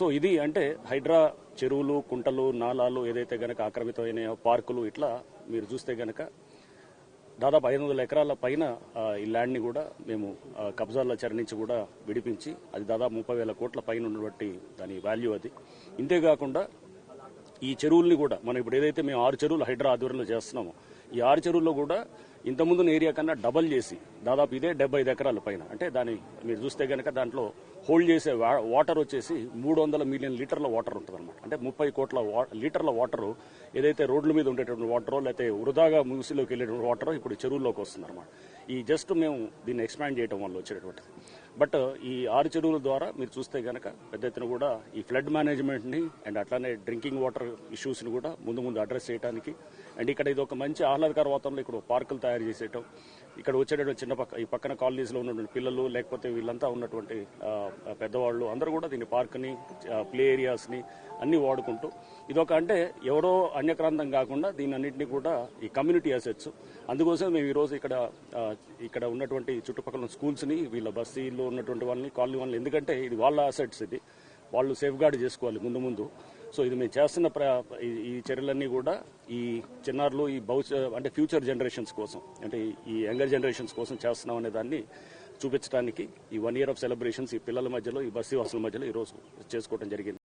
So ఇది అంటే హైడ్రా చెరువులు, కుంటలు, నాలాలు ఏదైతే గనక ఆక్రమితమైన పార్కులు ఇట్లా మీరు చూస్తే గనక దాదాపు 500 ఎకరాల పైన ఈ ల్యాండ్ని కూడా మేము కబ్జాల చెర నుంచి కూడా విడిపించి అది దాదాపు 30,000 కోట్ల పైన ఉన్నటువంటి దాని వాల్యూ అది. ఇంతేకాకుండా ఈ చెరువుల్ని కూడా మనం ఇప్పుడు ఏదైతే మేము 6 చెరువులు హైడ్రా ఆధ్వర్యంలో చేస్తున్నామో ఈ 6 చెరువుల్లో కూడా ఇంతకుముందు ఏరియా కన్నా డబల్ చేసి దాదాపు ఇదే 75 ఎకరాల పైన అంటే దాని మీరు చూస్తే కనుక దాంట్లో హోల్డ్ చేసే వాటర్ వచ్చేసి 300 మిలియన్ లీటర్ల వాటర్ ఉంటుంది అనమాట. అంటే 30 కోట్ల లీటర్ల వాటర్ ఏదైతే రోడ్ల మీద ఉండేటువంటి వాటరో లేకపోతే వృధాగా మూసిలోకి వెళ్ళేటువంటి వాటరో ఇప్పుడు చెరువుల్లోకి వస్తుంది అనమాట. ఈ జస్ట్ మేము దీన్ని ఎక్స్పాండ్ చేయడం వల్ల వచ్చేటటువంటిది. బట్ ఈ 6 చెరువుల ద్వారా మీరు చూస్తే కనుక పెద్ద ఎత్తున కూడా ఈ ఫ్లడ్ మేనేజ్మెంట్ని అండ్ అట్లానే డ్రింకింగ్ వాటర్ ఇష్యూస్ని కూడా ముందు అడ్రస్ చేయడానికి అండ్ ఇక్కడ ఇది ఒక మంచి ఆహ్లాదకర వాతావరణంలో ఇక్కడ పార్కులు తయారు చేసేయటం, ఇక్కడ వచ్చేటటువంటి ఈ పక్కన కాలనీస్లో ఉన్నటువంటి పిల్లలు లేకపోతే వీళ్ళంతా ఉన్నటువంటి పెద్దవాళ్ళు అందరూ కూడా దీని పార్క్ని, ప్లే ఏరియాస్ని అన్ని వాడుకుంటూ ఇదొక అంటే ఎవరో అన్యక్రాంతం కాకుండా దీని అన్నింటినీ కూడా ఈ కమ్యూనిటీ అసెట్స్. అందుకోసం మేము ఈరోజు ఇక్కడ ఉన్నటువంటి చుట్టుపక్కల స్కూల్స్ని వీళ్ళ బస్తీల్లో ఉన్నటువంటి వాళ్ళని, కాలనీ వాళ్ళని, ఎందుకంటే ఇది వాళ్ళ అసెట్స్, ఇది వాళ్ళు సేఫ్ గార్డ్ చేసుకోవాలి ముందు. సో ఇది మేము చేస్తున్న ఈ చర్యలన్నీ కూడా ఈ చిన్నారులు ఈ అంటే ఫ్యూచర్ జనరేషన్స్ కోసం అంటే ఈ యంగర్ జనరేషన్స్ కోసం చేస్తున్నాం అనే దాన్ని చూపించడానికి ఈ 1 year ఆఫ్ సెలబ్రేషన్స్ ఈ పిల్లల మధ్యలో ఈ బస్తీ వాసుల మధ్యలో ఈరోజు చేసుకోవడం జరిగింది.